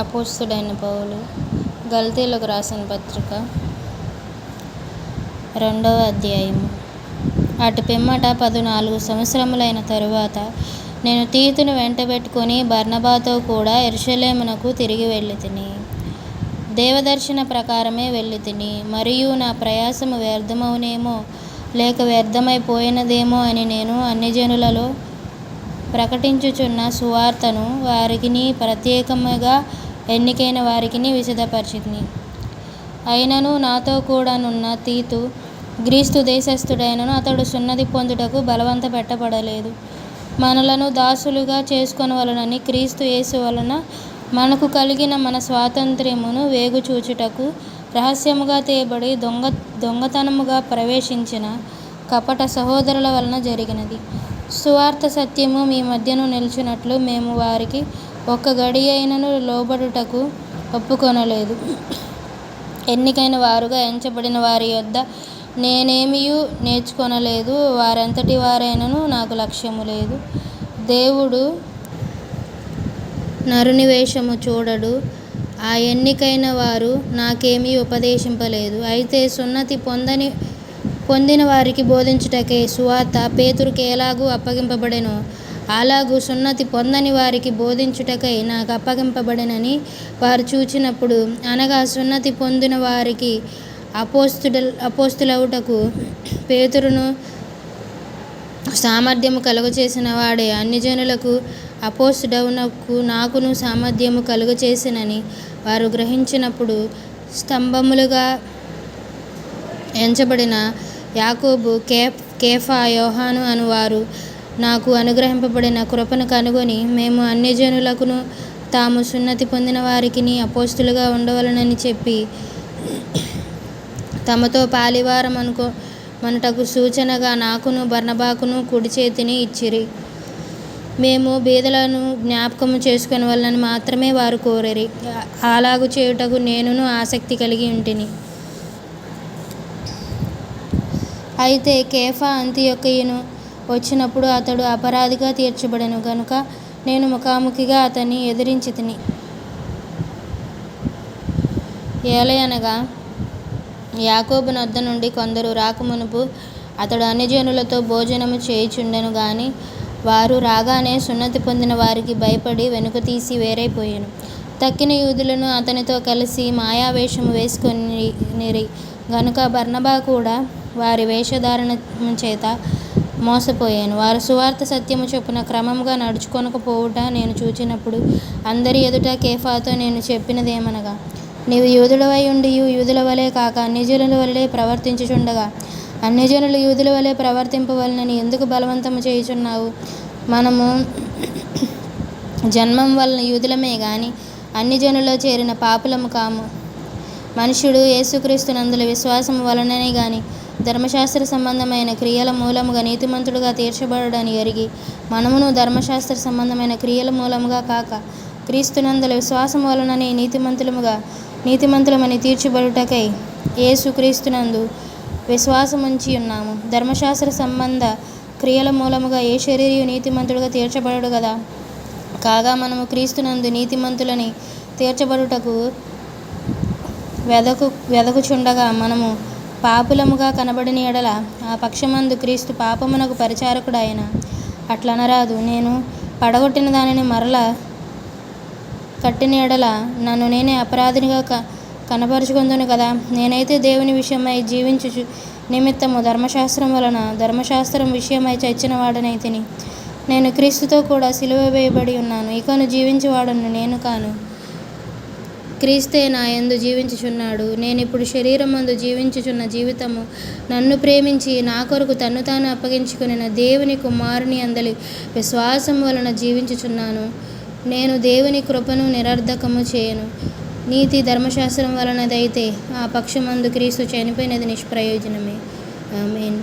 అపోస్తలుడైన పౌలు గలతీయులకు రాసిన పత్రిక 2వ అధ్యాయము. అటు పిమ్మట 14 సంవత్సరములైన తరువాత నేను తీతును వెంటబెట్టుకొని బర్నబాతో కూడా యెరూషలేమునకు తిరిగి వెళ్ళితిని. దేవదర్శన ప్రకారమే వెళ్ళితిని. మరియు నా ప్రయాసము వ్యర్థమవునేమో లేక వ్యర్థమైపోయినదేమో అని నేను అన్యజనులలో ప్రకటించుచున్న సువార్తను వారికిని ప్రత్యేకముగా ఎన్నికైన వారికిని విశదపరచితిని. అయినను నాతో కూడా నున్న తీతు గ్రీసు దేశస్థుడైనను అతడు సున్నతి పొందుటకు బలవంత పెట్టబడలేదు. మనలను దాసులుగా చేసుకొనవలెనని క్రీస్తు యేసు వలన మనకు కలిగిన మన స్వాతంత్ర్యమును వేగుచూచుటకు రహస్యముగా తేబడి దొంగతనముగా ప్రవేశించిన కపట సహోదరుల వలన జరిగినది. సువార్త సత్యము మీ మధ్యను నిలిచినట్లు మేము వారికి ఒక్క గడియైనను లోబడుటకు ఒప్పుకొనలేదు. ఎన్నికైన వారుగా ఎంచబడిన వారి యొద్ద నేనేమియూ నేర్చుకొనలేదు. వారెంతటి వారైనను నాకు లక్ష్యము లేదు. దేవుడు నరుని వేషము చూడడు. ఆ ఎన్నికైన వారు నాకేమీ ఉపదేశింపలేదు. అయితే సున్నతి పొందిన వారికి బోధించుటకై సువార్త పేతురుకు ఎలాగూ అప్పగింపబడెనో అలాగూ సున్నతి పొందని వారికి బోధించుటకై నాకు అప్పగింపబడెనని వారు చూచినప్పుడు, అనగా సున్నతి పొందిన వారికి అపోస్తలుడగుటకు పేతురును సామర్థ్యము కలుగచేసిన వాడే అన్యజనులకు అపోస్తలుడగుటకు నాకును సామర్థ్యము కలుగచేసెనని వారు గ్రహించినప్పుడు, స్తంభములుగా ఎంచబడిన యాకోబు, కేఫా, యోహాను అనువారు నాకు అనుగ్రహింపబడిన కృపను కనుగొని, మేము అన్యజనులకును తాము సున్నతి పొందిన వారికిని అపోస్తలులుగా ఉండవలెనని చెప్పి తమతో పాలివారమనుటకు సూచనగా నాకును బర్నబాకును కుడి చేతిని ఇచ్చిరి. మేము బీదలను జ్ఞాపకము చేసుకొనవలెనని మాత్రమే వారు కోరిరి. అలాగు చేయుటకు నేనును ఆసక్తి కలిగి ఉంటిని. అయితే కేఫా అంతియొకయును వచ్చినప్పుడు అతడు అపరాధిగా తీర్చబడెను గనుక నేను ముఖాముఖిగా అతన్ని ఎదిరించితిని. ఏలయనగా యాకోబు నొద్ద నుండి కొందరు రాకమునుపు అతడు అన్యజనులతో భోజనము చేయుచుండెను గాని వారు రాగానే సున్నతి పొందిన వారికి భయపడి వెనుకతీసి వేరైపోయెను. తక్కిన యూదులను అతనితో కలిసి మాయావేషము వేసుకొనిరి గనుక బర్నబా కూడా వారి వేషధారణము చేత మోసపోయాను. వారు సువార్త సత్యము చొప్పున క్రమముగా నడుచుకొనకపోవుట నేను చూచినప్పుడు అందరి ఎదుట కేఫాతో నేను చెప్పినదేమనగా, నీవు యూదుడవై ఉండియు యూదుల వలె కాక అన్యజనుల వలె ప్రవర్తించుచుండగా అన్యజనులు యూదుల వలె ప్రవర్తింపవలెనని ఎందుకు బలవంతము చేయుచున్నావు? మనము జన్మం వలన యూదులమే గాని అన్యజనులలో చేరిన పాపులము కాము. మనుష్యుడు యేసుక్రీస్తునందుల విశ్వాసము వలననే గాని ధర్మశాస్త్ర సంబంధమైన క్రియల మూలముగా నీతిమంతుడుగా తీర్చబడడని ఎరిగి, మనమును ధర్మశాస్త్ర సంబంధమైన క్రియల మూలముగా కాక క్రీస్తునందుల విశ్వాసము వలననే నీతిమంతులమని తీర్చబడుటకై యేసుక్రీస్తునందు విశ్వాసముంచి ఉన్నాము. ధర్మశాస్త్ర సంబంధ క్రియల మూలముగా ఏ శరీరియు నీతిమంతుడుగా తీర్చబడడు గదా. కాగా మనము క్రీస్తునందు నీతిమంతులని తీర్చబడుటకు వెదకుచుండగా మనము పాపులముగా కనబడిన ఎడల ఆ పక్షమందు క్రీస్తు పాపమునకు పరిచారకుడాయెనా? అట్లనరాదు. నేను పడగొట్టిన దానిని మరల కట్టిన ఎడల నన్ను నేనే అపరాధినిగా కనపరుచుకొందును కదా. నేనైతే దేవుని విషయమై జీవించు నిమిత్తము ధర్మశాస్త్రం విషయమై చచ్చిన వాడనైతిని. నేను క్రీస్తుతో కూడా సిలువ వేయబడి ఉన్నాను. ఇకను జీవించువాడను నేను కాను, క్రీస్తే నా యందు జీవించుచున్నాడు. నేనిప్పుడు శరీరమందు జీవించుచున్న జీవితము నన్ను ప్రేమించి నా కొరకు తన్ను తాను అప్పగించుకొనిన దేవుని కుమారుని అందలి విశ్వాసము వలన జీవించుచున్నాను. నేను దేవుని కృపను నిరర్ధకము చేయను. నీతి ధర్మశాస్త్రం వలనదైతే ఆ పక్షమందు క్రీస్తు చనిపోయినది నిష్ప్రయోజనమే. ఆమేన్.